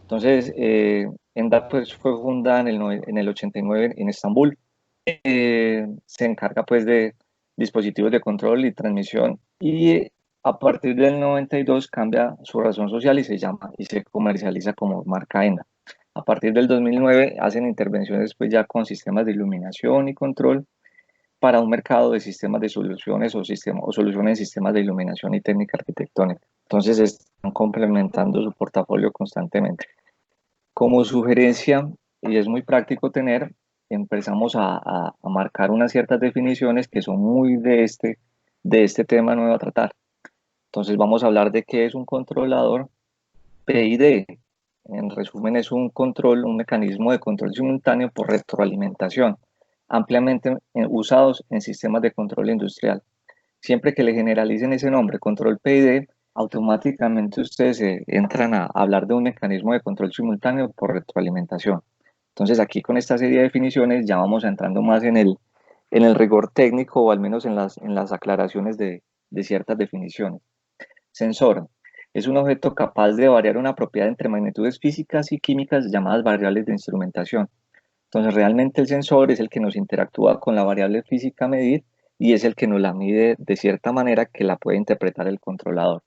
Entonces, ENDA pues, fue fundada en el 89 en Estambul. Se encarga pues de dispositivos de control y transmisión y a partir del 92 cambia su razón social y se comercializa como marca ENDA. A partir del 2009 hacen intervenciones pues ya con sistemas de iluminación y control para un mercado de sistemas de soluciones o soluciones en sistemas de iluminación y técnica arquitectónica. Entonces están complementando su portafolio constantemente. Como sugerencia, y es muy práctico tener, empezamos a marcar unas ciertas definiciones que son muy de este tema nuevo a tratar. Entonces vamos a hablar de qué es un controlador PID. En resumen, es un control, un mecanismo de control simultáneo por retroalimentación, ampliamente usados en sistemas de control industrial. Siempre que le generalicen ese nombre, control PID, automáticamente ustedes entran a hablar de un mecanismo de control simultáneo por retroalimentación. Entonces aquí con esta serie de definiciones ya vamos entrando más en el rigor técnico o al menos en las aclaraciones de ciertas definiciones. Sensor es un objeto capaz de variar una propiedad entre magnitudes físicas y químicas llamadas variables de instrumentación. Entonces, realmente el sensor es el que nos interactúa con la variable física a medir y es el que nos la mide de cierta manera que la puede interpretar el controlador.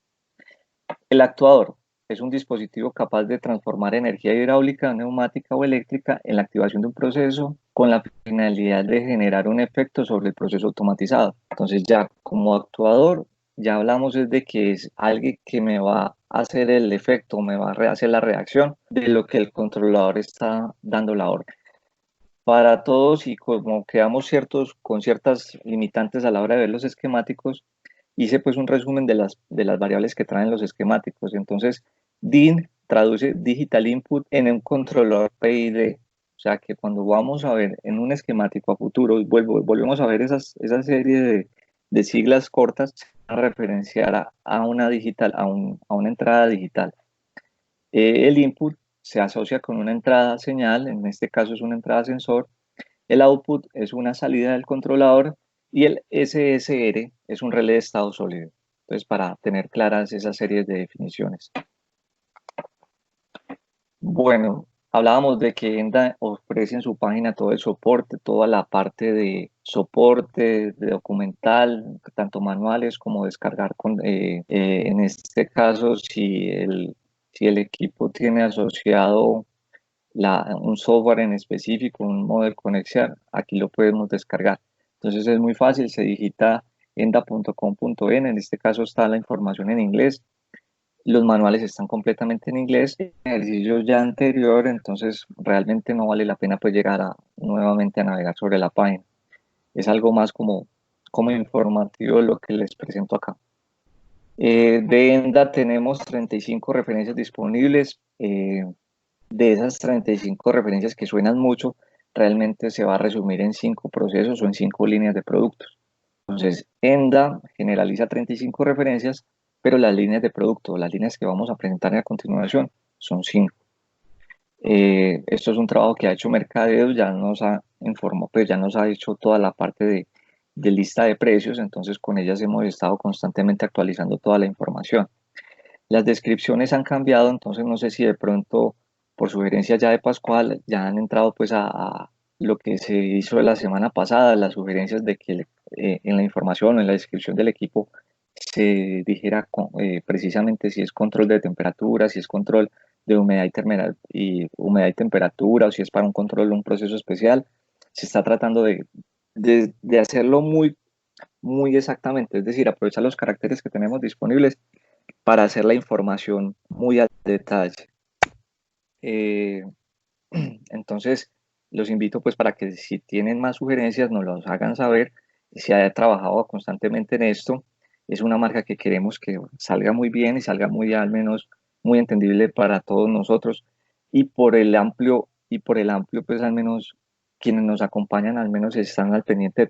El actuador es un dispositivo capaz de transformar energía hidráulica, neumática o eléctrica en la activación de un proceso con la finalidad de generar un efecto sobre el proceso automatizado. Entonces ya como actuador, ya hablamos de que es alguien que me va a hacer el efecto, me va a hacer la reacción de lo que el controlador está dando la orden. Para todos y como quedamos con ciertas limitantes a la hora de ver los esquemáticos, hice pues un resumen de las variables que traen los esquemáticos. Entonces, DIN traduce Digital Input en un controlador PID. O sea que cuando vamos a ver en un esquemático a futuro, volvemos a ver esa serie de siglas cortas a referenciar a una digital, a una entrada digital. El input se asocia con una entrada señal, en este caso es una entrada sensor. El output es una salida del controlador y el SSR es un relé de estado sólido. Entonces, para tener claras esas series de definiciones. Bueno, hablábamos de que ENDA ofrece en su página todo el soporte, toda la parte de soporte, de documental, tanto manuales como descargar en este caso, si el equipo tiene asociado un software en específico, un modo de conexión, aquí lo podemos descargar. Entonces es muy fácil, se digita enda.com.n, en este caso está la información en inglés, los manuales están completamente en inglés, el ejercicio ya anterior, entonces realmente no vale la pena pues llegar nuevamente a navegar sobre la página. Es algo más como informativo lo que les presento acá. De ENDA tenemos 35 referencias disponibles. De esas 35 referencias que suenan mucho, realmente se va a resumir en 5 procesos o en 5 líneas de productos. Entonces, ENDA generaliza 35 referencias, pero las líneas de producto, las líneas que vamos a presentar a continuación, son 5. Esto es un trabajo que ha hecho Mercadeo, ya nos ha informó, pues ya nos ha hecho toda la parte de lista de precios, entonces con ellas hemos estado constantemente actualizando toda la información. Las descripciones han cambiado, entonces no sé si de pronto, por sugerencia ya de Pascual, ya han entrado pues a lo que se hizo la semana pasada, las sugerencias de que en la información o en la descripción del equipo se dijera precisamente si es control de temperatura, si es control de humedad y temperatura, o si es para un control de un proceso especial. Se está tratando de hacerlo muy exactamente, es decir, aprovechar los caracteres que tenemos disponibles para hacer la información muy a detalle. Eh, entonces, los invito pues para que si tienen más sugerencias nos los hagan saber. Se ha trabajado constantemente en esto. Es una marca que queremos que salga muy bien y salga muy al menos muy entendible para todos nosotros y por el amplio pues al menos quienes nos acompañan al menos están al pendiente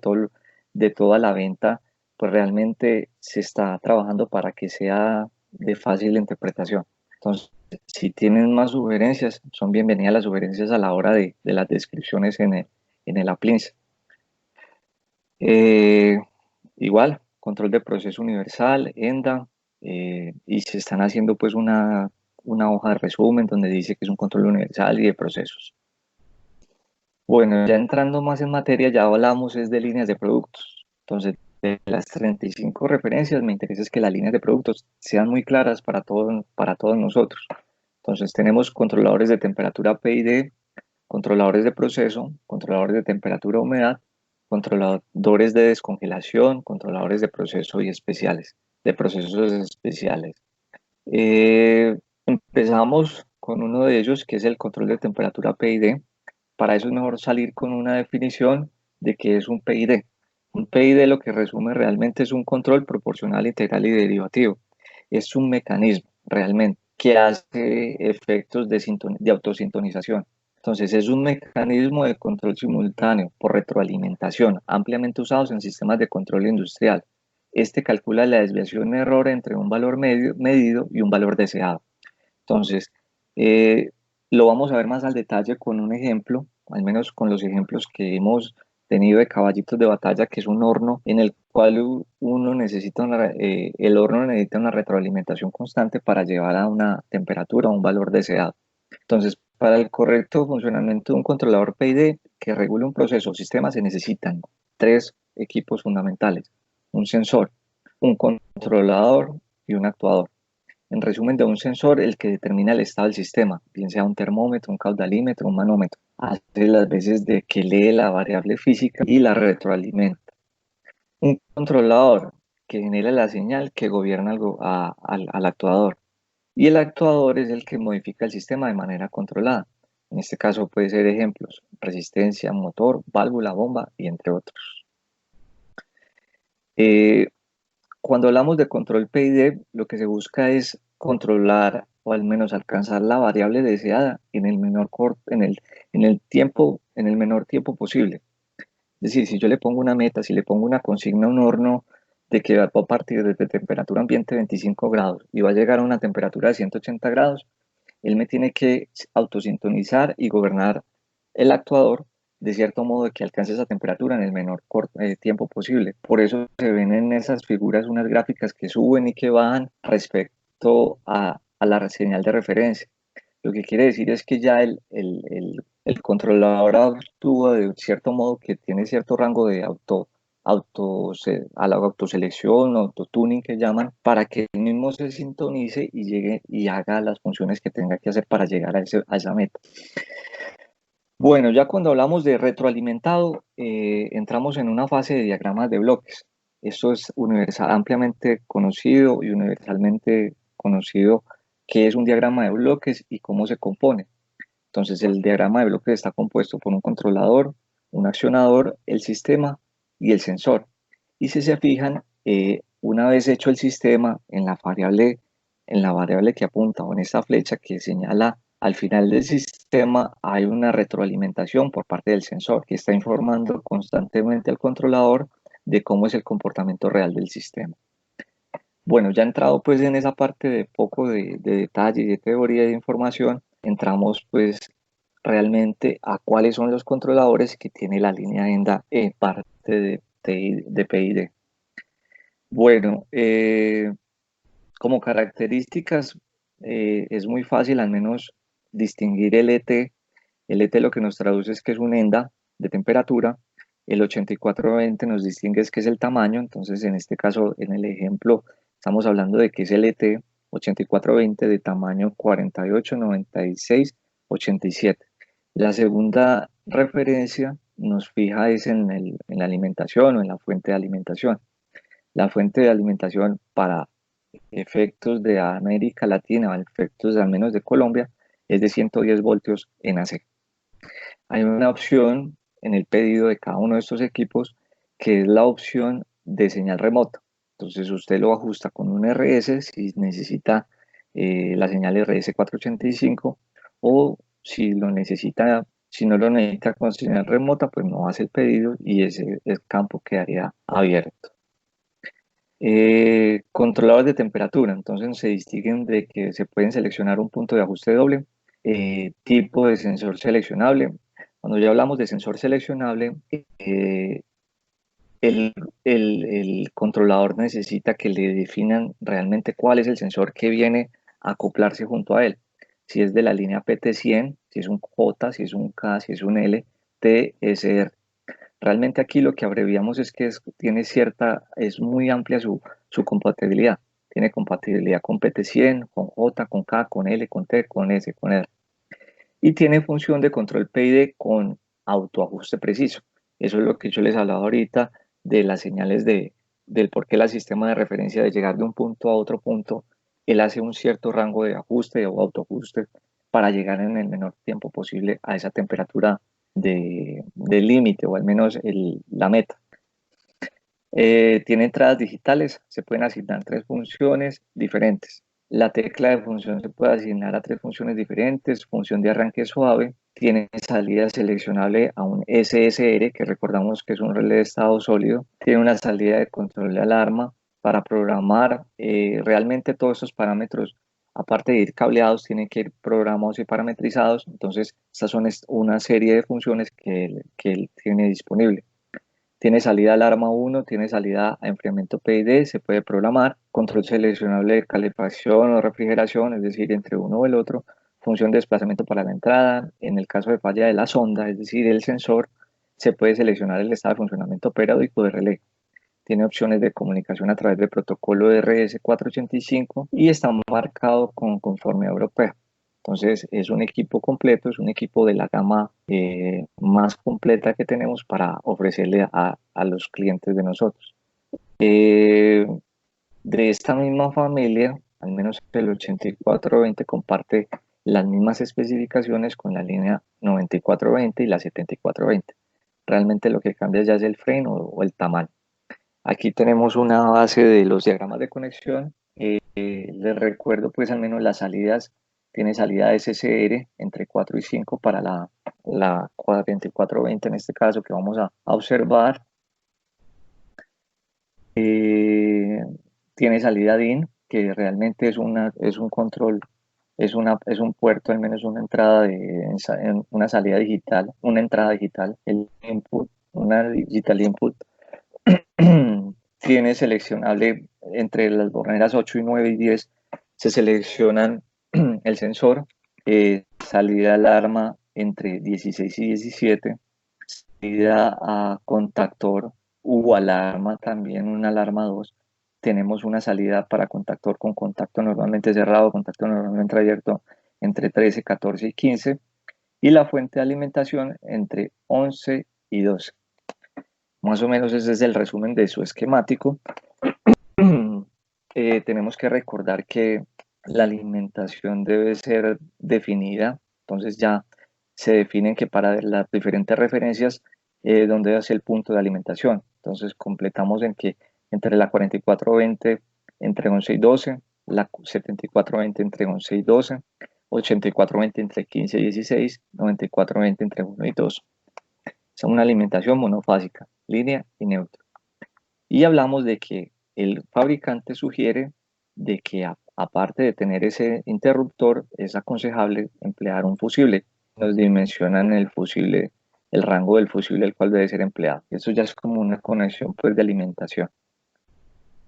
de toda la venta, pues realmente se está trabajando para que sea de fácil interpretación. Entonces, si tienen más sugerencias, son bienvenidas las sugerencias a la hora de las descripciones en el Applins. Eh, Igual, control de proceso universal, ENDA, y se están haciendo pues una hoja de resumen donde dice que es un control universal y de procesos. Bueno, ya entrando más en materia, ya hablamos es de líneas de productos. Entonces, de las 35 referencias, me interesa es que las líneas de productos sean muy claras para todos nosotros. Entonces, tenemos controladores de temperatura PID, controladores de proceso, controladores de temperatura humedad, controladores de descongelación, controladores de proceso y especiales, de procesos especiales. Empezamos con uno de ellos, que es el control de temperatura PID. Para eso es mejor salir con una definición de qué es un PID. Un PID lo que resume realmente es un control proporcional, integral y derivativo. Es un mecanismo realmente que hace efectos de autosintonización. Entonces es un mecanismo de control simultáneo por retroalimentación, ampliamente usados en sistemas de control industrial. Este calcula la desviación error entre un valor medido y un valor deseado. Entonces, eh, lo vamos a ver más al detalle con un ejemplo, al menos con los ejemplos que hemos tenido de caballitos de batalla, que es un horno en el cual uno necesita el horno necesita una retroalimentación constante para llevar a una temperatura, a un valor deseado. Entonces, para el correcto funcionamiento de un controlador PID que regule un proceso o sistema se necesitan tres equipos fundamentales: un sensor, un controlador y un actuador. En resumen, de un sensor, el que determina el estado del sistema, bien sea un termómetro, un caudalímetro, un manómetro, hace las veces de que lee la variable física y la retroalimenta. Un controlador que genera la señal que gobierna al actuador. Y el actuador es el que modifica el sistema de manera controlada. En este caso puede ser ejemplos: resistencia, motor, válvula, bomba y entre otros. Eh, Cuando hablamos de control PID, lo que se busca es controlar o al menos alcanzar la variable deseada en el en el menor tiempo posible. Es decir, si yo le pongo una meta, si le pongo una consigna a un horno de que va a partir de temperatura ambiente 25 grados y va a llegar a una temperatura de 180 grados, él me tiene que autosintonizar y gobernar el actuador de cierto modo de que alcance esa temperatura en el menor tiempo posible. Por eso se ven en esas figuras unas gráficas que suben y que bajan respecto a la señal de referencia. Lo que quiere decir es que ya el controlador actúa de cierto modo que tiene cierto rango de a la autoselección o autotuning que llaman, para que él mismo se sintonice y llegue y haga las funciones que tenga que hacer para llegar a esa meta. Bueno, ya cuando hablamos de retroalimentado, entramos en una fase de diagramas de bloques. Esto es ampliamente conocido y universalmente conocido qué es un diagrama de bloques y cómo se compone. Entonces, el diagrama de bloques está compuesto por un controlador, un accionador, el sistema y el sensor. Y si se fijan, una vez hecho el sistema, en la variable que apunta o en esta flecha que señala al final del sistema, hay una retroalimentación por parte del sensor que está informando constantemente al controlador de cómo es el comportamiento real del sistema. Bueno, ya entrado pues en esa parte de poco de detalle y de teoría de información, entramos pues realmente a cuáles son los controladores que tiene la línea ENDA en parte de PID. Bueno, como características es muy fácil al menos distinguir el ET. El ET lo que nos traduce es que es un ENDA de temperatura. El 8420 nos distingue es que es el tamaño. Entonces, en este caso, en el ejemplo, estamos hablando de que es el ET 8420 de tamaño 48, 96, 87. La segunda referencia nos fija es en la alimentación o en la fuente de alimentación. La fuente de alimentación para efectos de América Latina o efectos al menos de Colombia es de 110 voltios en AC. Hay una opción en el pedido de cada uno de estos equipos que es la opción de señal remota. Entonces usted lo ajusta con un RS si necesita la señal RS 485, o si lo necesita, si no lo necesita con señal remota, pues no hace el pedido y ese el campo quedaría abierto. Controladores de temperatura, entonces se distinguen de que se pueden seleccionar un punto de ajuste doble, tipo de sensor seleccionable. Cuando ya hablamos de sensor seleccionable, el, el controlador necesita que le definan realmente cuál es el sensor que viene acoplarse junto a él. Si es de la línea PT100, si es un J, si es un K, si es un L, TSR. Realmente aquí lo que abreviamos es que es muy amplia su compatibilidad. Tiene compatibilidad con PT100, con J, con K, con L, con T, con S, con R. Y tiene función de control PID con autoajuste preciso. Eso es lo que yo les hablaba ahorita de las señales del por qué el sistema de referencia de llegar de un punto a otro punto, él hace un cierto rango de ajuste o autoajuste para llegar en el menor tiempo posible a esa temperatura de límite o al menos la meta. Tiene entradas digitales, se pueden asignar tres funciones diferentes. La tecla de función se puede asignar a tres funciones diferentes, función de arranque suave, tiene salida seleccionable a un SSR, que recordamos que es un relé de estado sólido, tiene una salida de control de alarma para programar realmente todos esos parámetros, aparte de ir cableados, tienen que ir programados y parametrizados, entonces estas son una serie de funciones que él tiene disponible. Tiene salida alarma 1, tiene salida a enfriamiento PID, se puede programar, control seleccionable de calefacción o refrigeración, es decir, entre uno o el otro, función de desplazamiento para la entrada, en el caso de falla de la sonda, es decir, el sensor, se puede seleccionar el estado de funcionamiento periódico de relé. Tiene opciones de comunicación a través del protocolo RS485 y está marcado con conformidad europea. Entonces es un equipo completo, es un equipo de la gama más completa que tenemos para ofrecerle a los clientes de nosotros. De esta misma familia, al menos el 8420 comparte las mismas especificaciones con la línea 9420 y la 7420. Realmente lo que cambia ya es el freno o el tamaño. Aquí tenemos una base de los diagramas de conexión. Les recuerdo pues al menos las salidas. Tiene salida SCR entre 4 y 5 para la 2420 en este caso que vamos a observar. Tiene salida DIN, que realmente es un control, es un puerto, al menos una entrada una salida digital, una entrada digital, el input, una digital input. Tiene seleccionable entre las borneras 8 y 9 y 10, se seleccionan el sensor, salida alarma entre 16 y 17, salida a contactor u alarma también, una alarma 2. Tenemos una salida para contactor con contacto normalmente cerrado, contacto normalmente abierto entre 13, 14 y 15, y la fuente de alimentación entre 11 y 12. Más o menos ese es el resumen de su esquemático. Tenemos que recordar que la alimentación debe ser definida, entonces ya se definen que para las diferentes referencias dónde es el punto de alimentación. Entonces completamos en que entre la 4420 entre 11 y 12, la 7420 entre 11 y 12, 8420 entre 15 y 16, 9420 entre 1 y 2. Es una alimentación monofásica, línea y neutro. Y hablamos de que el fabricante sugiere de que aparte de tener ese interruptor, es aconsejable emplear un fusible. Nos dimensionan el fusible, el rango del fusible el cual debe ser empleado. Eso ya es como una conexión pues, de alimentación.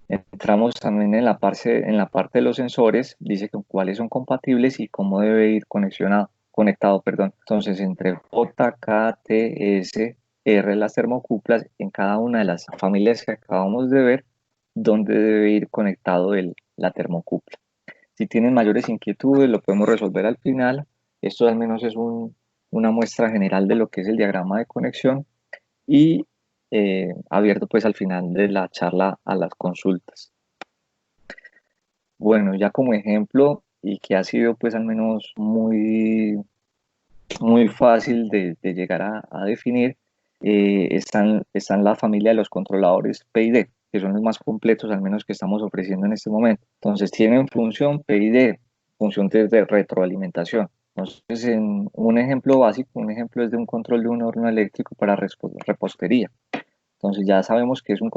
Entramos también en la parte de los sensores, dice que cuáles son compatibles y cómo debe ir conectado. Entonces, entre J, K, T, S, R, las termocuplas, en cada una de las familias que acabamos de ver, dónde debe ir conectado la termocupla. Si tienen mayores inquietudes, lo podemos resolver al final. Esto al menos es una muestra general de lo que es el diagrama de conexión y abierto pues al final de la charla a las consultas. Bueno, ya como ejemplo y que ha sido pues al menos muy fácil de llegar a definir, están la familia de los controladores PID, que son los más completos al menos que estamos ofreciendo en este momento. Entonces tienen función PID, función de retroalimentación. Entonces, en un ejemplo básico, un ejemplo es de un control de un horno eléctrico para repostería. Entonces ya sabemos que es un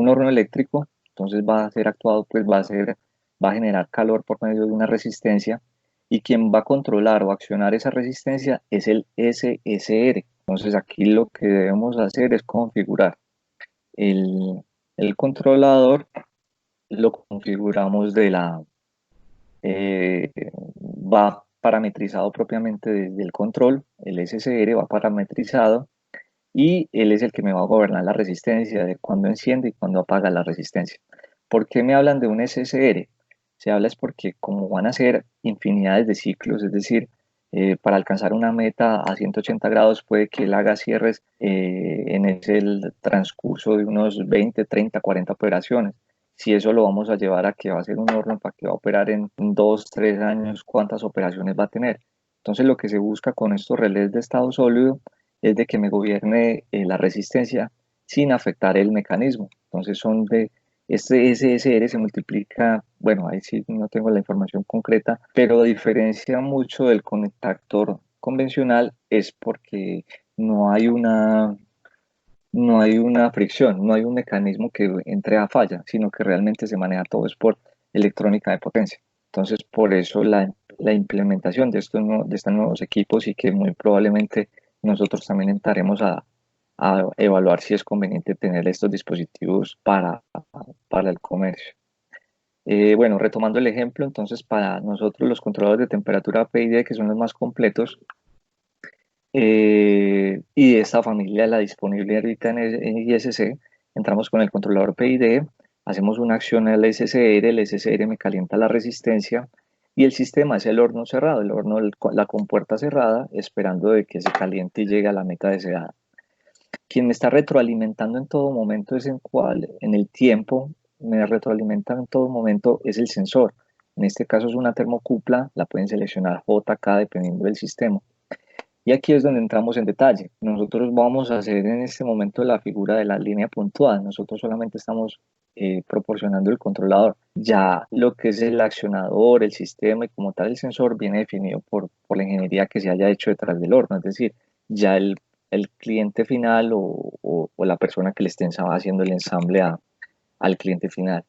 horno eléctrico, entonces va a ser actuado, pues va a generar calor por medio de una resistencia y quien va a controlar o accionar esa resistencia es el SSR. Entonces aquí lo que debemos hacer es configurar el controlador, lo configuramos va parametrizado propiamente desde el control, el SSR va parametrizado y él es el que me va a gobernar la resistencia de cuándo enciende y cuándo apaga la resistencia. ¿Por qué me hablan de un SSR? Se habla es porque como van a ser infinidades de ciclos, es decir, para alcanzar una meta a 180 grados puede que él haga cierres en el transcurso de unos 20, 30, 40 operaciones. Si eso lo vamos a llevar a que va a ser un horno para que va a operar en 2, 3 años, ¿cuántas operaciones va a tener? Entonces lo que se busca con estos relés de estado sólido es de que me gobierne la resistencia sin afectar el mecanismo. Entonces son de este SSR se multiplica, bueno, ahí sí no tengo la información concreta, pero diferencia mucho del contactor convencional es porque no hay una, no hay una fricción, no hay un mecanismo que entre a falla, sino que realmente se maneja todo es por electrónica de potencia. Entonces, por eso la implementación de de estos nuevos equipos y que muy probablemente nosotros también entraremos a evaluar si es conveniente tener estos dispositivos para el comercio. Bueno, retomando el ejemplo, entonces para nosotros los controladores de temperatura PID, que son los más completos, y de esta familia, la disponible ahorita en ISC, entramos con el controlador PID, hacemos una acción al SSR, el SSR me calienta la resistencia y el sistema es el horno cerrado, el horno, la compuerta cerrada, esperando de que se caliente y llegue a la meta deseada. Quien me está retroalimentando en todo momento es en el tiempo, me retroalimenta en todo momento es el sensor. En este caso es una termocupla, la pueden seleccionar J, K dependiendo del sistema. Y aquí es donde entramos en detalle. Nosotros vamos a hacer en este momento la figura de la línea puntual. Nosotros solamente estamos proporcionando el controlador. Ya lo que es el accionador, el sistema y como tal el sensor viene definido por la ingeniería que se haya hecho detrás del horno. Es decir, ya el cliente final o la persona que le esté haciendo el ensamble al cliente final.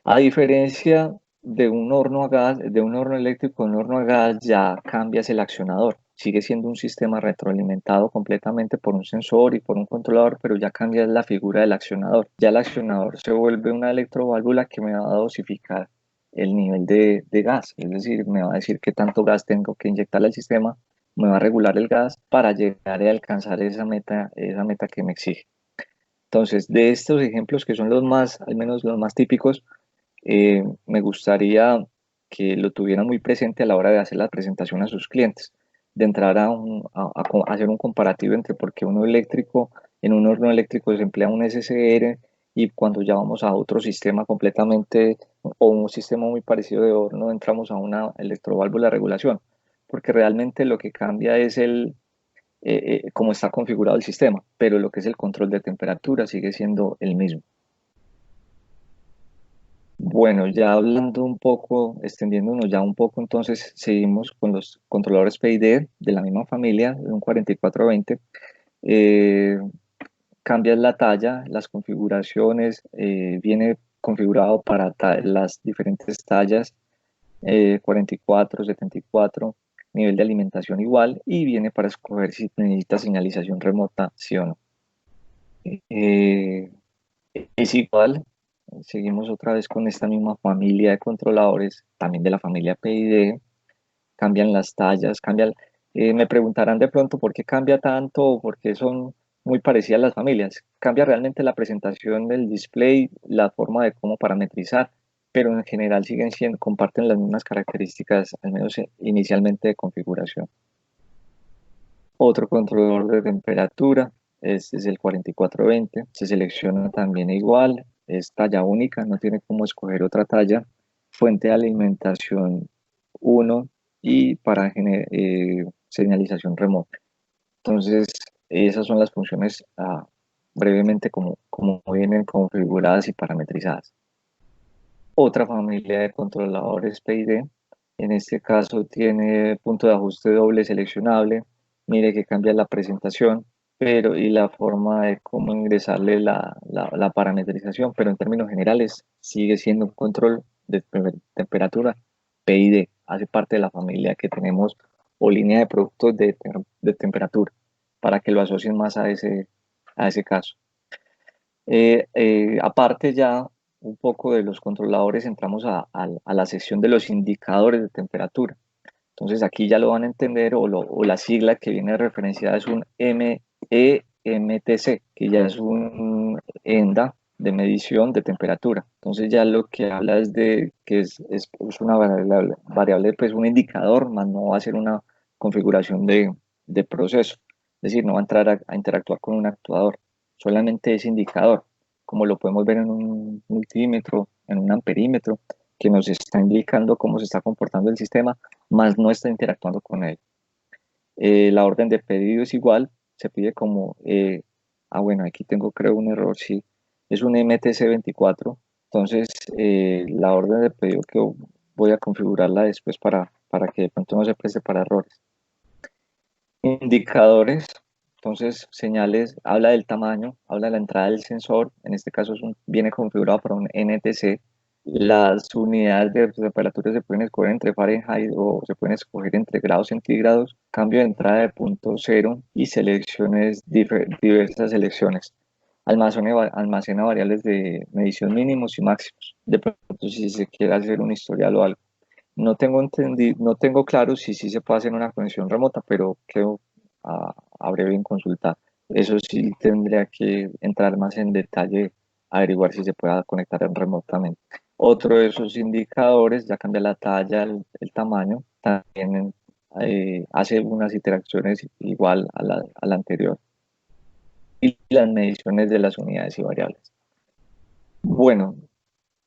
A diferencia de un horno a gas, de un horno eléctrico, un horno a gas ya cambias el accionador. Sigue siendo un sistema retroalimentado completamente por un sensor y por un controlador, pero ya cambias la figura del accionador. Ya el accionador se vuelve una electroválvula que me va a dosificar el nivel de gas, es decir, me va a decir qué tanto gas tengo que inyectarle al sistema, me va a regular el gas para llegar a alcanzar esa meta que me exige. Entonces, de estos ejemplos que son los más, al menos los más típicos, me gustaría que lo tuvieran muy presente a la hora de hacer la presentación a sus clientes, de entrar a hacer un comparativo entre por qué en un horno eléctrico se emplea un SCR y cuando ya vamos a otro sistema completamente o un sistema muy parecido de horno entramos a una electroválvula de regulación, porque realmente lo que cambia es cómo está configurado el sistema, pero lo que es el control de temperatura sigue siendo el mismo. Bueno, ya hablando un poco, extendiéndonos ya un poco, entonces seguimos con los controladores PID de la misma familia, de un 4420. Eh, Cambias la talla, las configuraciones, viene configurado para las diferentes tallas, 44, 74, nivel de alimentación igual, y viene para escoger si necesita señalización remota, sí o no. Eh, es igual, seguimos otra vez con esta misma familia de controladores, también de la familia PID, cambian las tallas, me preguntarán de pronto por qué cambia tanto o por qué son muy parecidas las familias. Cambia realmente la presentación del display, la forma de cómo parametrizar, pero en general comparten las mismas características, al menos inicialmente de configuración. Otro controlador de temperatura, este es el 4420, se selecciona también igual, es talla única, no tiene cómo escoger otra talla, fuente de alimentación 1 y para señalización remota. Entonces, esas son las funciones brevemente como vienen configuradas y parametrizadas. Otra familia de controladores PID, en este caso tiene punto de ajuste doble seleccionable, mire que cambia la presentación, pero y la forma de cómo ingresarle la parametrización, pero en términos generales sigue siendo un control de temperatura PID, hace parte de la familia que tenemos o línea de productos de temperatura, para que lo asocien más a ese caso. Aparte ya un poco de los controladores, entramos a la sección de los indicadores de temperatura. Entonces aquí ya lo van a entender, o la sigla que viene referenciada es un MEMTC, que ya es un ENDA de medición de temperatura. Entonces ya lo que habla es de que es una variable, pues un indicador, más no va a ser una configuración de proceso. Es decir, no va a entrar a interactuar con un actuador, solamente es indicador, como lo podemos ver en un multímetro, en un amperímetro, que nos está indicando cómo se está comportando el sistema, más no está interactuando con él. La orden de pedido es igual, se pide como, bueno, aquí tengo creo un error, sí, es un MTC24, entonces la orden de pedido que voy a configurarla después para que de pronto no se preste para errores. Indicadores, entonces señales, habla del tamaño, habla de la entrada del sensor, en este caso viene configurado para un NTC. Las unidades de temperatura se pueden escoger entre Fahrenheit o se pueden escoger entre grados centígrados, cambio de entrada de punto cero y selecciones, diversas selecciones. Almacena variables de medición mínimos y máximos. De pronto si se quiere hacer un historial o algo. No tengo claro si sí se puede hacer una conexión remota, pero quedo a breve en consultar. Eso sí tendría que entrar más en detalle, averiguar si se puede conectar remotamente. Otro de esos indicadores, ya cambia la talla, el tamaño, también hace unas interacciones igual a la anterior. Y las mediciones de las unidades y variables. Bueno,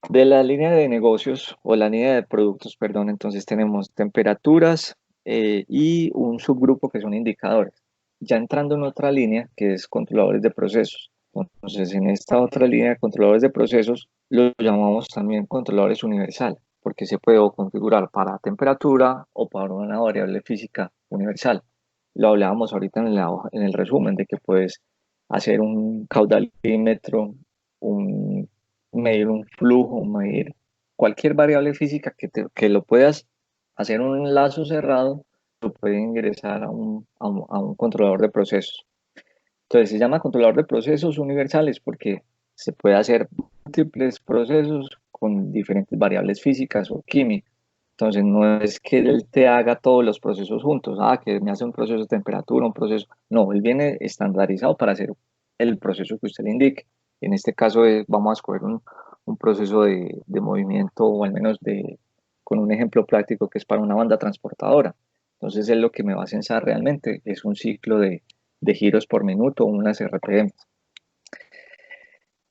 de la línea de negocios o la línea de productos, perdón, entonces tenemos temperaturas y un subgrupo que son indicadores. Ya entrando en otra línea que es controladores de procesos. Entonces, en esta otra línea de controladores de procesos lo llamamos también controladores universal, porque se puede configurar para temperatura o para una variable física universal. Lo hablábamos ahorita en el resumen de que puedes hacer un caudalímetro, medir un flujo, medir cualquier variable física que lo puedas hacer un lazo cerrado, lo puede ingresar a un controlador de procesos. Entonces se llama controlador de procesos universales porque se puede hacer múltiples procesos con diferentes variables físicas o químicas. Entonces no es que él te haga todos los procesos juntos, que me hace un proceso de temperatura, un proceso. No, él viene estandarizado para hacer el proceso que usted le indique. En este caso vamos a escoger un proceso de movimiento, o al menos con un ejemplo práctico que es para una banda transportadora. Entonces él lo que me va a censar realmente es un ciclo de giros por minuto, unas RPM.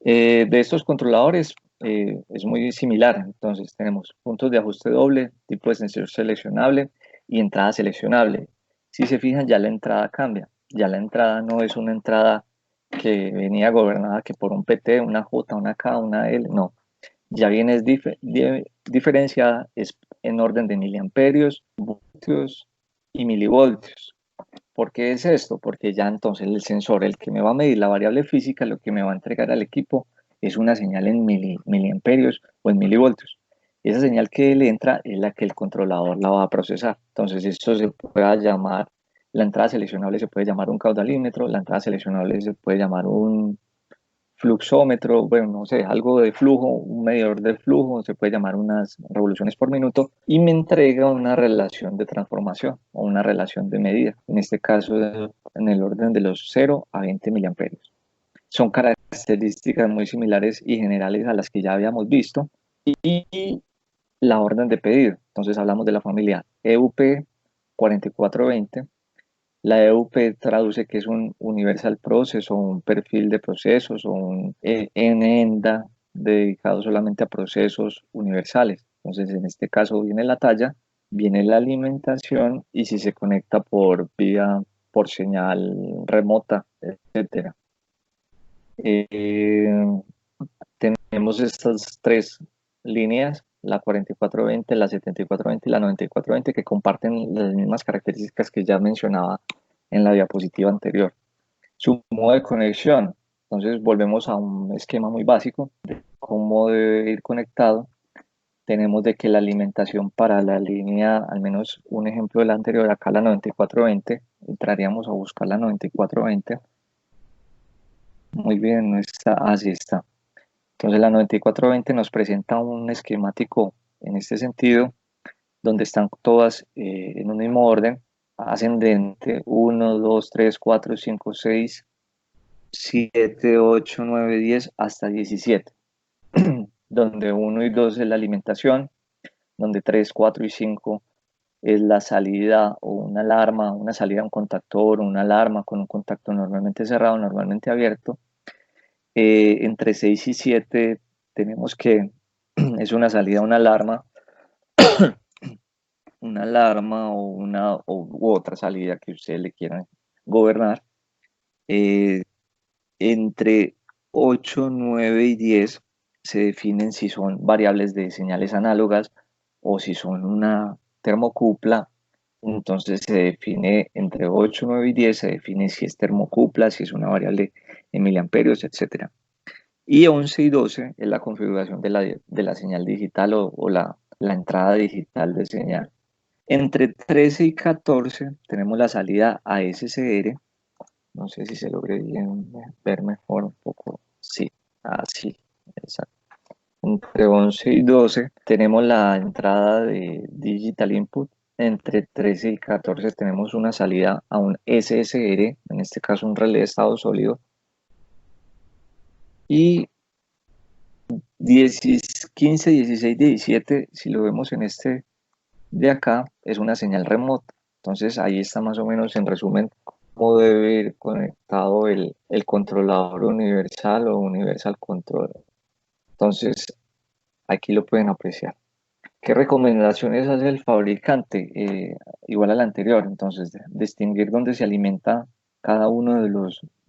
De estos controladores es muy similar, entonces tenemos puntos de ajuste doble, tipo de sensor seleccionable y entrada seleccionable. Si se fijan, ya la entrada cambia, ya la entrada no es una entrada que venía gobernada que por un PT, una J, una K, una L, no, ya viene diferenciada, es en orden de miliamperios, voltios y milivoltios. ¿Por qué es esto? Porque ya entonces el sensor, el que me va a medir la variable física, lo que me va a entregar al equipo es una señal en miliamperios o en milivoltios. Esa señal que le entra es la que el controlador la va a procesar. Entonces esto se puede llamar, la entrada seleccionable se puede llamar un caudalímetro, la entrada seleccionable se puede llamar un fluxómetro, bueno, no sé, algo de flujo, un medidor de flujo, se puede llamar unas revoluciones por minuto, y me entrega una relación de transformación o una relación de medida, en este caso en el orden de los 0 a 20 miliamperios. Son características muy similares y generales a las que ya habíamos visto, y la orden de pedido. Entonces hablamos de la familia EUP 4420. La EUP traduce que es un Universal Process o un perfil de procesos o un NENDA dedicado solamente a procesos universales. Entonces, en este caso viene la talla, viene la alimentación y si se conecta por vía, por señal remota, etcétera. Eh, Tenemos estas tres líneas, la 4420, la 7420 y la 9420, que comparten las mismas características que ya mencionaba en la diapositiva anterior. Su modo de conexión. Entonces volvemos a un esquema muy básico de cómo debe ir conectado. Tenemos de que la alimentación para la línea, al menos un ejemplo de la anterior, acá la 9420, entraríamos a buscar la 9420. Muy bien, no está, así está. Entonces la 9420 nos presenta un esquemático en este sentido, donde están todas en un mismo orden, ascendente, 1, 2, 3, 4, 5, 6, 7, 8, 9, 10, hasta 17, donde 1 y 2 es la alimentación, donde 3, 4 y 5 es la salida o una alarma, una salida a un contactor, una alarma con un contacto normalmente cerrado, normalmente abierto. Entre 6 y 7 tenemos que es una salida, una alarma o u otra salida que ustedes le quieran gobernar. Eh, Entre 8, 9 y 10 se definen si son variables de señales análogas o si son una termocupla. Entonces se define entre 8, 9 y 10, se define si es termocupla, si es una variable en miliamperios, etc. Y 11 y 12 es la configuración de la señal digital o la entrada digital de señal. Entre 13 y 14 tenemos la salida a SCR. No sé si se logre ver mejor un poco. Sí, así, exacto. Entre 11 y 12 tenemos la entrada de Digital Input. Entre 13 y 14 tenemos una salida a un SSR, en este caso un relé de estado sólido. Y 10, 15, 16, 17, si lo vemos en este de acá, es una señal remota. Entonces ahí está más o menos en resumen cómo debe ir conectado el controlador universal o universal controller. Entonces aquí lo pueden apreciar. ¿Qué recomendaciones hace el fabricante? Igual a la anterior, entonces distinguir dónde se alimenta cada uno de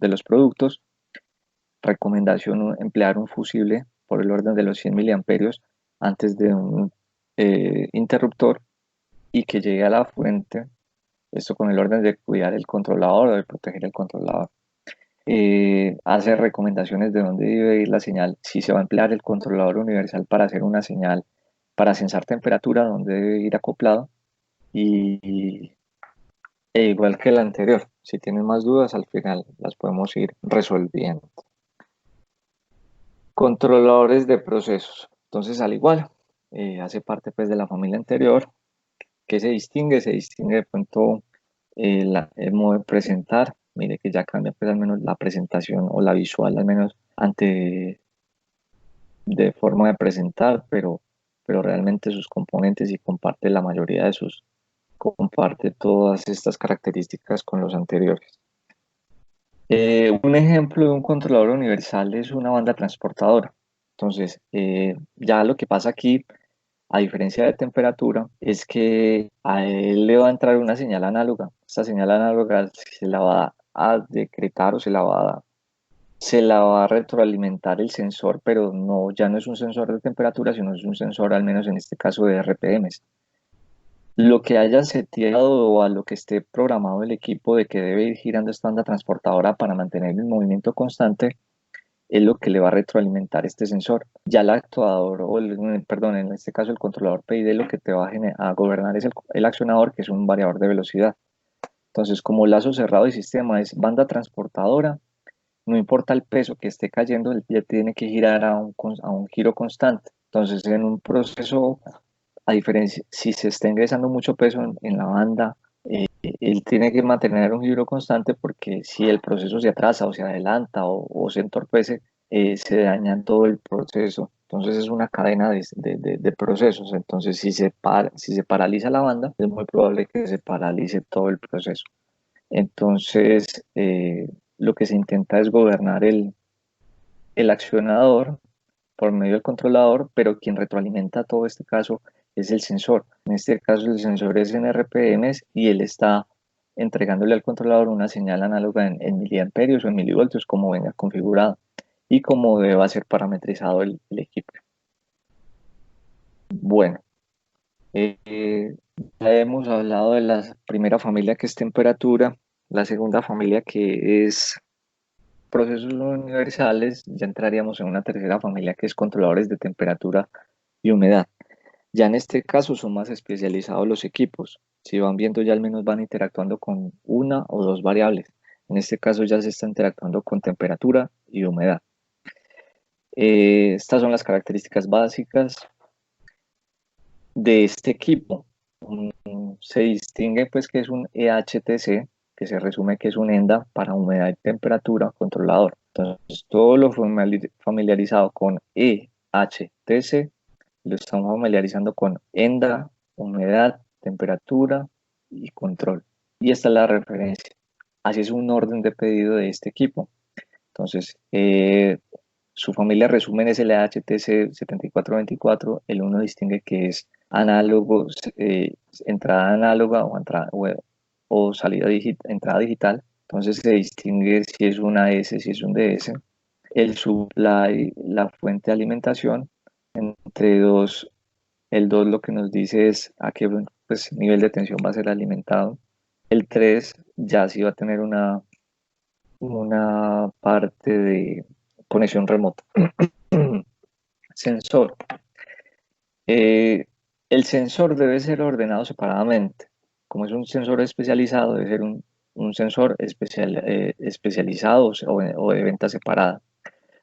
los productos. Recomendación emplear un fusible por el orden de los 100 miliamperios antes de un interruptor y que llegue a la fuente, esto con el orden de cuidar el controlador o de proteger el controlador. Hace recomendaciones de dónde debe ir la señal, si se va a emplear el controlador universal para hacer una señal para sensar temperatura, dónde debe ir acoplado, y igual que el anterior, si tienen más dudas al final las podemos ir resolviendo. Controladores de procesos. Entonces, al igual, hace parte pues de la familia anterior. ¿Qué se distingue? Se distingue de pronto el modo de presentar. Mire que ya cambia pues al menos la presentación o la visual, al menos ante de forma de presentar, pero realmente sus componentes y comparte la mayoría de comparte todas estas características con los anteriores. Un ejemplo de un controlador universal es una banda transportadora. Entonces, ya lo que pasa aquí, a diferencia de temperatura, es que a él le va a entrar una señal análoga. Esta señal análoga se la va a decretar o se la va a retroalimentar el sensor, pero no, ya no es un sensor de temperatura, sino es un sensor, al menos en este caso, de RPMs. Lo que haya seteado o a lo que esté programado el equipo de que debe ir girando esta banda transportadora para mantener el movimiento constante es lo que le va a retroalimentar este sensor. Ya el actuador, perdón, en este caso el controlador PID, lo que te va a gobernar es el accionador, que es un variador de velocidad. Entonces, como lazo cerrado del sistema es banda transportadora, no importa el peso que esté cayendo, el pie tiene que girar a un giro constante. Entonces, en un proceso, a diferencia, si se está ingresando mucho peso en la banda, él tiene que mantener un giro constante porque si el proceso se atrasa o se adelanta o se entorpece, se daña todo el proceso. Entonces es una cadena de procesos. Entonces si se paraliza la banda, es muy probable que se paralice todo el proceso. Entonces lo que se intenta es gobernar el accionador por medio del controlador, pero quien retroalimenta todo este caso es el sensor. En este caso el sensor es en RPMs y él está entregándole al controlador una señal análoga en miliamperios o en milivoltios como venga configurado y como deba ser parametrizado el equipo. Bueno, ya hemos hablado de la primera familia que es temperatura, la segunda familia que es procesos universales, ya entraríamos en una tercera familia que es controladores de temperatura y humedad. Ya en este caso son más especializados los equipos. Si van viendo, ya al menos van interactuando con una o dos variables. En este caso ya se está interactuando con temperatura y humedad. Estas son las características básicas de este equipo. Se distingue pues que es un EHTC, que se resume que es un ENDA para humedad y temperatura controlador. Entonces, todo lo familiarizado con EHTC lo estamos familiarizando con ENDA, humedad, temperatura y control. Y esta es la referencia. Así es un orden de pedido de este equipo. Entonces, su familia resumen es el HTC 7424. El 1 distingue que es análogo, entrada análoga o salida entrada digital. Entonces se distingue si es una S, si es un DS. El supply, la fuente de alimentación, entre dos, el 2 lo que nos dice es a qué pues, nivel de tensión va a ser alimentado. El 3 ya sí va a tener una parte de conexión remota. Sensor. El sensor debe ser ordenado separadamente. Como es un sensor especializado, debe ser un sensor especializado o de venta separada.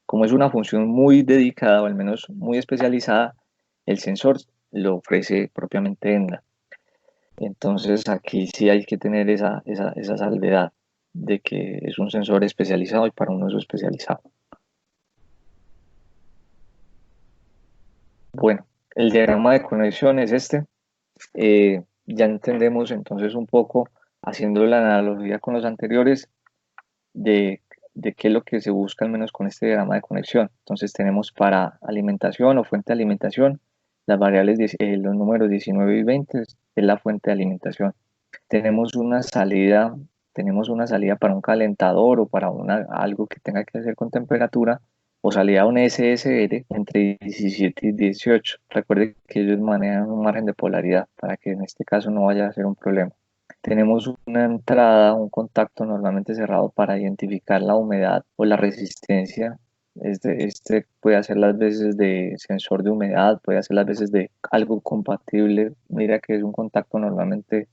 Como es una función muy dedicada o al menos muy especializada, el sensor lo ofrece propiamente ENDA. Entonces aquí sí hay que tener esa salvedad de que es un sensor especializado y para un uso especializado. Bueno, el diagrama de conexión es este. Ya entendemos entonces un poco, haciendo la analogía con los anteriores, de, de qué es lo que se busca al menos con este diagrama de conexión. Entonces tenemos para alimentación o fuente de alimentación, las variables, los números 19 y 20 es la fuente de alimentación. Tenemos una salida para un calentador o para algo que tenga que hacer con temperatura, o salida a un SSR entre 17 y 18. Recuerde que ellos manejan un margen de polaridad para que en este caso no vaya a ser un problema. Tenemos una entrada, un contacto normalmente cerrado para identificar la humedad o la resistencia. Este puede hacer las veces de sensor de humedad, puede hacer las veces de algo compatible. Mira que es un contacto normalmente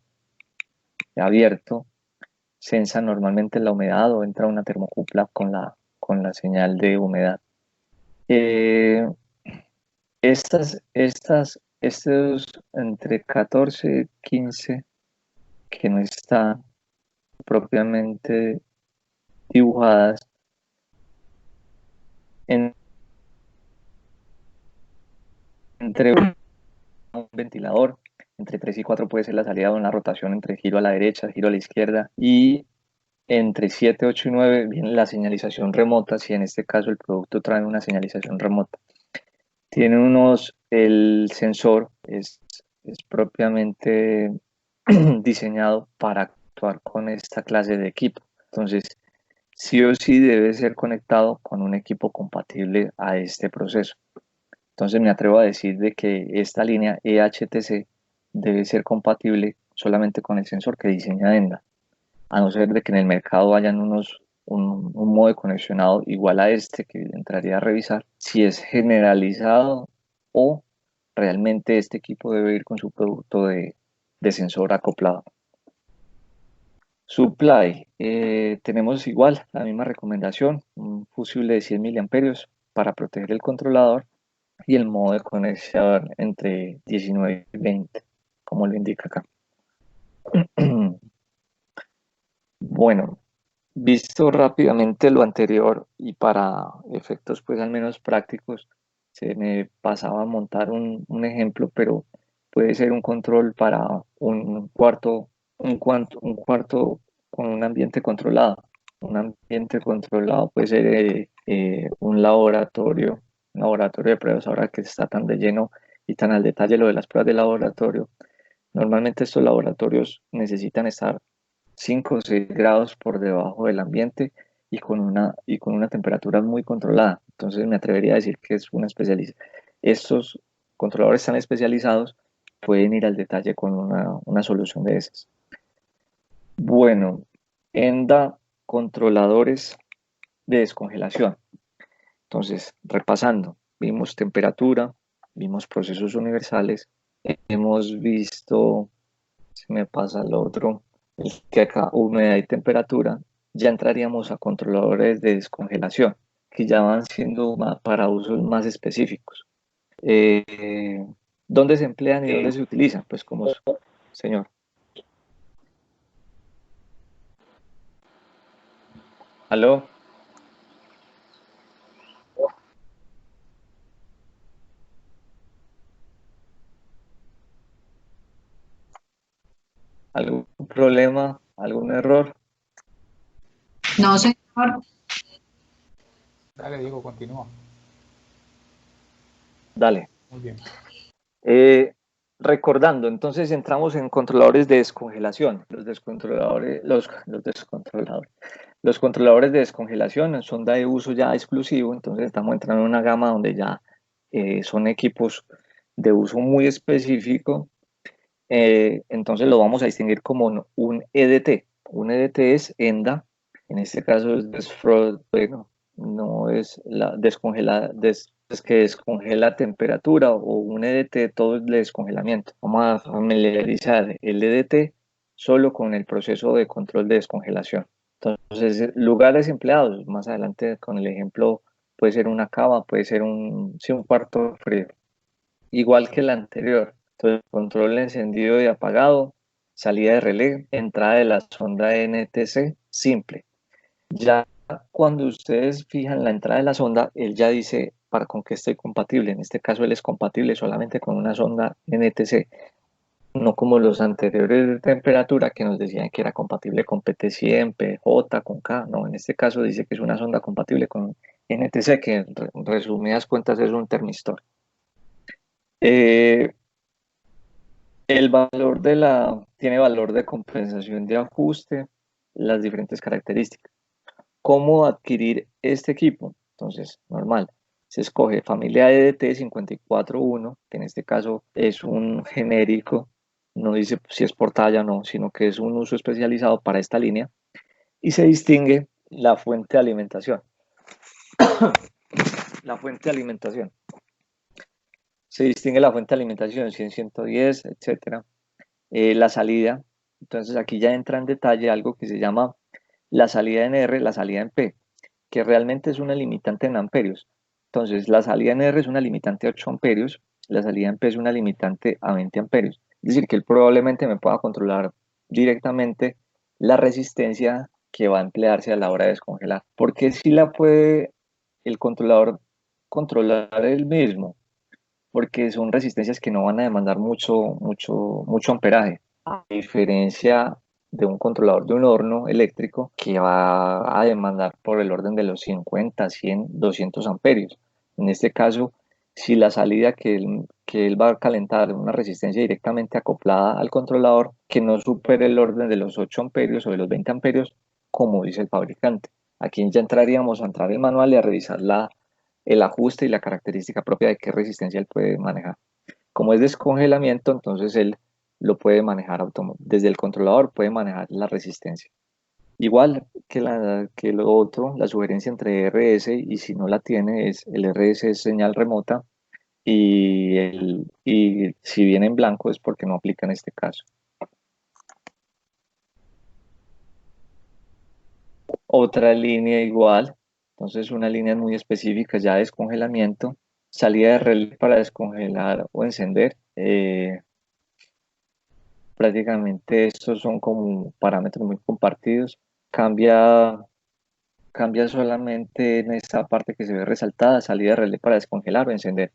abierto, sensa normalmente la humedad o entra una termocupla con la señal de humedad. Estos entre 14 y 15 que no están propiamente dibujadas entre un ventilador, entre 3 y 4 puede ser la salida de una rotación entre giro a la derecha, giro a la izquierda, y entre 7, 8 y 9 viene la señalización remota, si en este caso el producto trae una señalización remota. Tiene el sensor es propiamente diseñado para actuar con esta clase de equipo. Entonces, sí o sí debe ser conectado con un equipo compatible a este proceso. Entonces me atrevo a decir de que esta línea EHTC debe ser compatible solamente con el sensor que diseña ENDA, a no ser de que en el mercado hayan un modo de conexionado igual a este que entraría a revisar si es generalizado o realmente este equipo debe ir con su producto de sensor acoplado. Supply, tenemos igual la misma recomendación, un fusible de 100 miliamperios para proteger el controlador y el modo de conexión entre 19 y 20, como lo indica acá. Bueno, visto rápidamente lo anterior y para efectos pues al menos prácticos, se me pasaba a montar un ejemplo, pero puede ser un control para un cuarto con un ambiente controlado. Un ambiente controlado puede ser un laboratorio de pruebas, ahora que está tan de lleno y tan al detalle lo de las pruebas de laboratorio. Normalmente estos laboratorios necesitan estar 5 o 6 grados por debajo del ambiente y con una temperatura muy controlada. Entonces me atrevería a decir que es una especialización. Estos controladores tan especializados pueden ir al detalle con una solución de esas. Bueno, ENDA, controladores de descongelación. Entonces, repasando, vimos temperatura, vimos procesos universales, hemos visto, se me pasa el otro, que acá humedad y temperatura, ya entraríamos a controladores de descongelación, que ya van siendo para usos más específicos. ¿Dónde se emplean y dónde se utilizan? Pues como señor. ¿Aló? ¿Algún problema? ¿Algún error? No, señor. Dale, Diego, continúa. Dale. Muy bien. Recordando, entonces entramos en controladores de descongelación. Los controladores de descongelación son de uso ya exclusivo, entonces estamos entrando en una gama donde ya son equipos de uso muy específico. Entonces lo vamos a distinguir como un EDT. Un EDT es ENDA, en este caso bueno, no es la es que descongela temperatura, o un EDT todo es de descongelamiento. Vamos a familiarizar el EDT solo con el proceso de control de descongelación. Entonces, lugares empleados, más adelante con el ejemplo, puede ser una cava, puede ser sí, un cuarto frío. Igual que el anterior, entonces control de encendido y apagado, salida de relé, entrada de la sonda NTC, simple. Ya cuando ustedes fijan la entrada de la sonda, él ya dice para con qué estoy compatible. En este caso, él es compatible solamente con una sonda NTC, no como los anteriores de temperatura que nos decían que era compatible con PT100, PJ, con K. No, en este caso dice que es una sonda compatible con NTC, que en resumidas cuentas es un termistor. Eh, el valor tiene valor de compensación de ajuste, las diferentes características. ¿Cómo adquirir este equipo? Entonces, normal. Se escoge familia EDT 541, que en este caso es un genérico, no dice si es por talla o no, sino que es un uso especializado para esta línea, y se distingue la fuente de alimentación. La fuente de alimentación. Se distingue la fuente de alimentación, 100, 110, etcétera. La salida, entonces aquí ya entra en detalle algo que se llama la salida en R, la salida en P, que realmente es una limitante en amperios. Entonces, la salida en R es una limitante a 8 amperios, la salida en P es una limitante a 20 amperios. Es decir, que él probablemente me pueda controlar directamente la resistencia que va a emplearse a la hora de descongelar. Porque si la puede el controlador controlar él mismo, porque son resistencias que no van a demandar mucho amperaje, a diferencia de un controlador de un horno eléctrico que va a demandar por el orden de los 50, 100, 200 amperios. En este caso, si la salida que él va a calentar una resistencia directamente acoplada al controlador que no supere el orden de los 8 amperios o de los 20 amperios, como dice el fabricante. Aquí ya entraríamos a entrar el manual y a revisar el ajuste y la característica propia de qué resistencia él puede manejar. Como es descongelamiento, entonces él lo puede manejar desde el controlador, puede manejar la resistencia. Igual que lo otro, la sugerencia entre RS y si no la tiene, es el RS es señal remota y si viene en blanco es porque no aplica en este caso. Otra línea igual, entonces una línea muy específica ya de descongelamiento, salida de relé para descongelar o encender. Prácticamente estos son como parámetros muy compartidos. Cambia, cambia solamente en esta parte que se ve resaltada, salida de relé para descongelar o encender.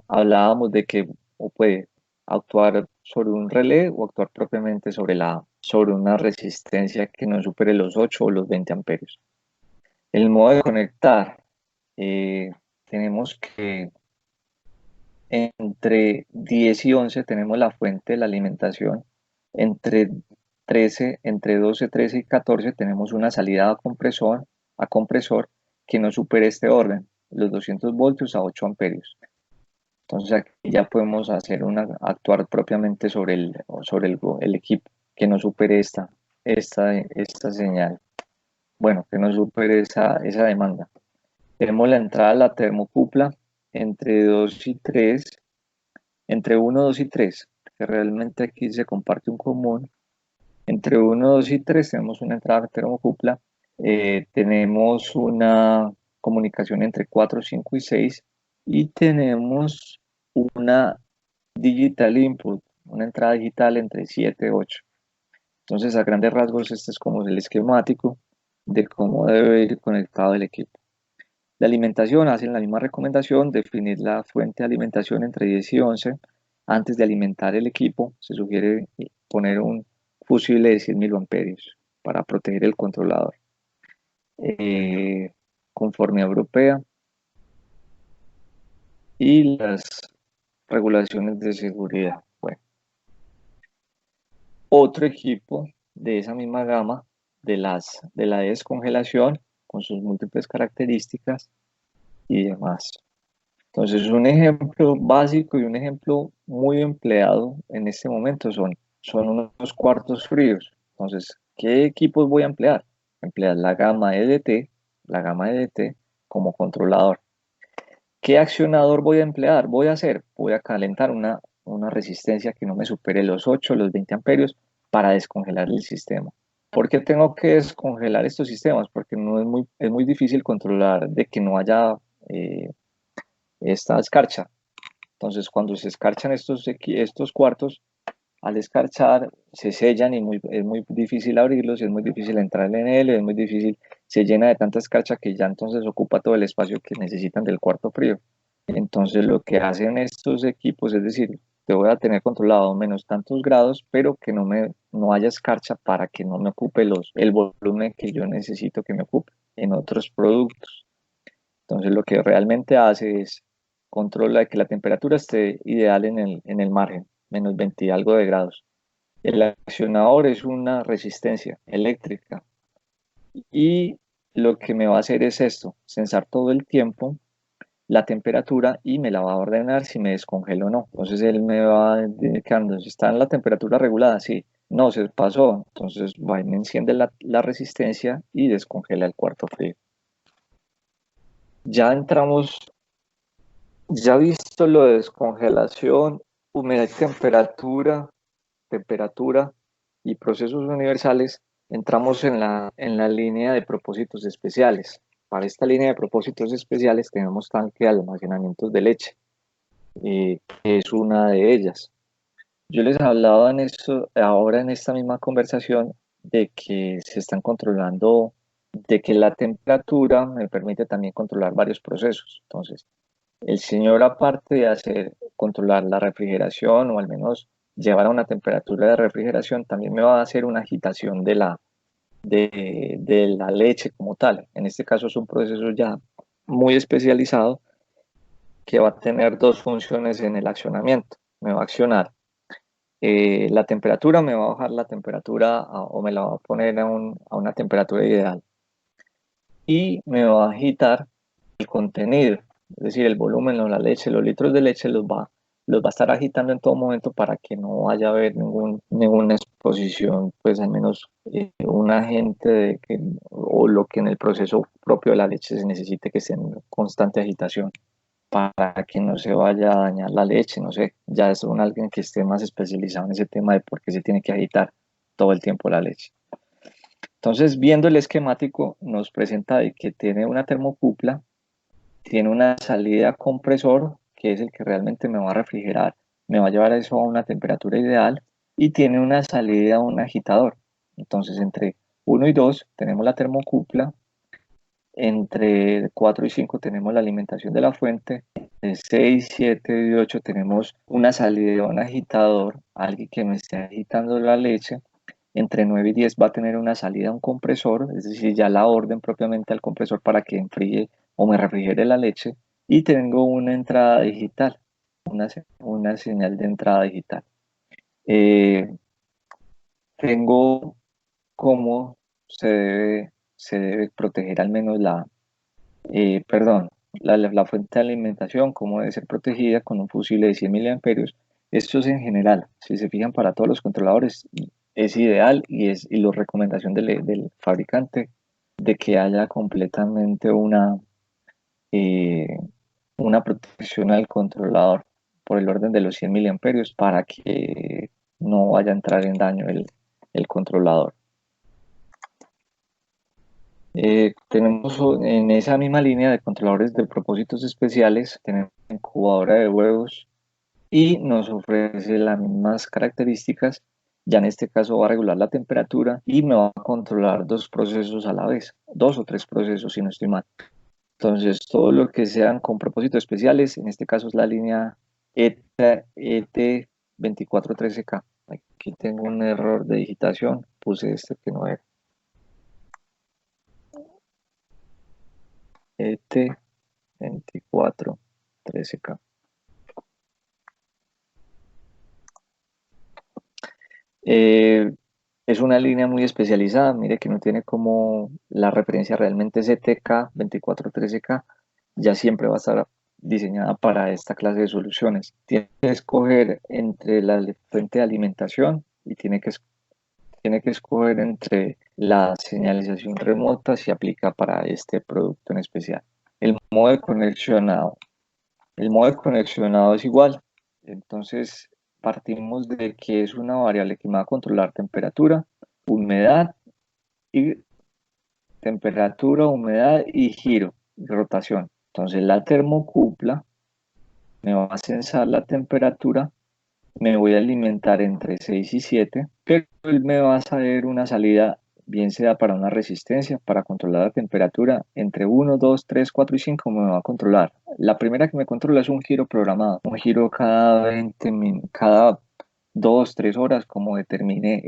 Hablábamos de que o puede actuar sobre un relé o actuar propiamente sobre una resistencia que no supere los 8 o los 20 amperios. El modo de conectar, eh, tenemos que entre 10 y 11 tenemos la fuente de la alimentación. Entre 12, 13 y 14 tenemos una salida a compresor que no supere este orden, los 200 voltios a 8 amperios. Entonces aquí ya podemos actuar propiamente sobre el equipo, que no supere esta señal. Bueno, que no supere esa demanda. Tenemos la entrada a la termocupla entre 2 y 3, entre 1, 2 y 3, que realmente aquí se comparte un común. Entre 1, 2 y 3 tenemos una entrada a termocupla Tenemos una comunicación entre 4, 5 y 6 y tenemos una digital input, una entrada digital entre 7 y 8. Entonces, a grandes rasgos, este es como el esquemático de cómo debe ir conectado el equipo. La alimentación, hacen la misma recomendación, definir la fuente de alimentación entre 10 y 11. Antes de alimentar el equipo, se sugiere poner un fusible de 100 miliamperios para proteger el controlador. Conformidad europea y las regulaciones de seguridad. Bueno, otro equipo de esa misma gama de la descongelación con sus múltiples características y demás. Entonces, un ejemplo básico y un ejemplo muy empleado en este momento son unos cuartos fríos. Entonces, ¿qué equipos voy a emplear? Emplear la gama EDT como controlador. ¿Qué accionador voy a emplear? Voy a calentar una resistencia que no me supere los 8, los 20 amperios para descongelar el sistema. ¿Por qué tengo que descongelar estos sistemas? Porque no es muy difícil controlar de que no haya esta escarcha. Entonces, cuando se escarchan estos cuartos, al escarchar se sellan y es muy difícil abrirlos, es muy difícil entrar en él, es muy difícil, se llena de tanta escarcha que ya entonces ocupa todo el espacio que necesitan del cuarto frío. Entonces, lo que hacen estos equipos es decir, te voy a tener controlado menos tantos grados, pero que no haya escarcha para que no me ocupe el volumen que yo necesito que me ocupe en otros productos. Entonces, lo que realmente hace es controla que la temperatura esté ideal en el margen, menos 20 y algo de grados. El accionador es una resistencia eléctrica y lo que me va a hacer es esto, sensar todo el tiempo la temperatura y me la va a ordenar si me descongelo o no. Entonces él me va indicando si está en la temperatura regulada, sí, no se pasó, entonces va y me enciende la resistencia y descongela el cuarto frío. Ya entramos, ya visto lo de descongelación, humedad y temperatura y procesos universales, entramos en la línea de propósitos especiales. Para esta línea de propósitos especiales tenemos tanque de almacenamientos de leche, que es una de ellas. Yo les hablaba ahora en esta misma conversación de que se están controlando, de que la temperatura me permite también controlar varios procesos. Entonces, el señor, aparte de controlar la refrigeración o al menos llevar a una temperatura de refrigeración, también me va a hacer una agitación de la leche como tal. En este caso es un proceso ya muy especializado que va a tener dos funciones en el accionamiento. Me va a accionar la temperatura, me va a bajar la temperatura o me la va a poner a una temperatura ideal. Y me va a agitar el contenido, es decir, el volumen o la leche, los litros de leche los va a estar agitando en todo momento para que no vaya a haber ninguna exposición, pues al menos un agente o lo que en el proceso propio de la leche se necesite que esté en constante agitación para que no se vaya a dañar la leche, no sé, ya es alguien que esté más especializado en ese tema de por qué se tiene que agitar todo el tiempo la leche. Entonces, viendo el esquemático, nos presenta de que tiene una termocupla, tiene una salida compresor, que es el que realmente me va a refrigerar, me va a llevar eso a una temperatura ideal, y tiene una salida, un agitador. Entonces, entre 1 y 2 tenemos la termocupla, entre 4 y 5 tenemos la alimentación de la fuente, de 6, 7 y 8 tenemos una salida, un agitador, alguien que me esté agitando la leche. Entre 9 y 10 va a tener una salida un compresor, es decir, ya la orden propiamente al compresor para que enfríe o me refrigere la leche. Y tengo una entrada digital, una señal de entrada digital. Tengo cómo se debe proteger al menos la fuente de alimentación, cómo debe ser protegida con un fusible de 100 miliamperios. Esto es en general, si se fijan para todos los controladores, es ideal y la recomendación del fabricante de que haya completamente eh, una protección al controlador por el orden de los 100 miliamperios para que no vaya a entrar en daño el controlador. Tenemos en esa misma línea de controladores de propósitos especiales, tenemos incubadora de huevos y nos ofrece las mismas características. Ya en este caso va a regular la temperatura y me va a controlar dos procesos a la vez, dos o tres procesos si no estoy mal. Entonces, todo lo que sean con propósitos especiales, en este caso es la línea ET2413K. Aquí tengo un error de digitación, puse este que no era. ET2413K. Es una línea muy especializada, mire que no tiene como la referencia realmente es ETK2413K, ya siempre va a estar diseñada para esta clase de soluciones. Tiene que escoger entre la fuente de alimentación y tiene que escoger entre la señalización remota si aplica para este producto en especial. El modo de conexionado es igual, entonces partimos de que es una variable que me va a controlar temperatura, humedad y giro y rotación. Entonces la termocupla me va a censar la temperatura, me voy a alimentar entre 6 y 7, pero él me va a saber una salida, bien sea para una resistencia, para controlar la temperatura, entre 1, 2, 3, 4 y 5 me va a controlar. La primera que me controla es un giro programado, un giro cada 20 minutos, cada 2, 3 horas, como determine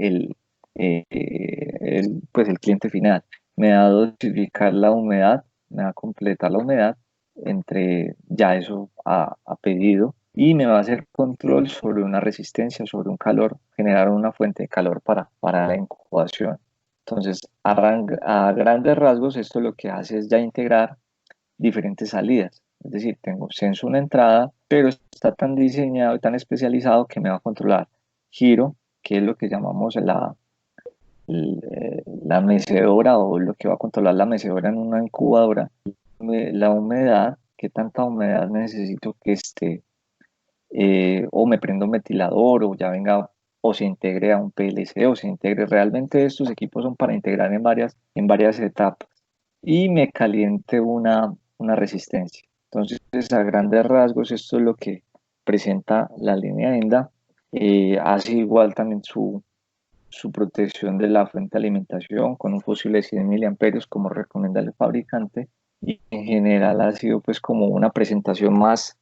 pues el cliente final. Me va a dosificar la humedad, me va a completar la humedad entre ya eso a pedido y me va a hacer control sobre una resistencia, sobre un calor, generar una fuente de calor para la incubación. Entonces, a grandes rasgos, esto lo que hace es ya integrar diferentes salidas. Es decir, tengo censo una entrada, pero está tan diseñado y tan especializado que me va a controlar giro, que es lo que llamamos la mecedora o lo que va a controlar la mecedora en una incubadora, la humedad, qué tanta humedad necesito que esté, o me prenda un ventilador o ya venga o se integre a un PLC o se integre. Realmente estos equipos son para integrar en varias etapas y me caliente una resistencia. Entonces, a grandes rasgos, esto es lo que presenta la línea ENDA. Hace igual también su protección de la fuente de alimentación con un fusible de 100 miliamperios como recomienda el fabricante, y en general ha sido pues como una presentación más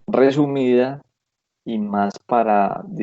resumida y más para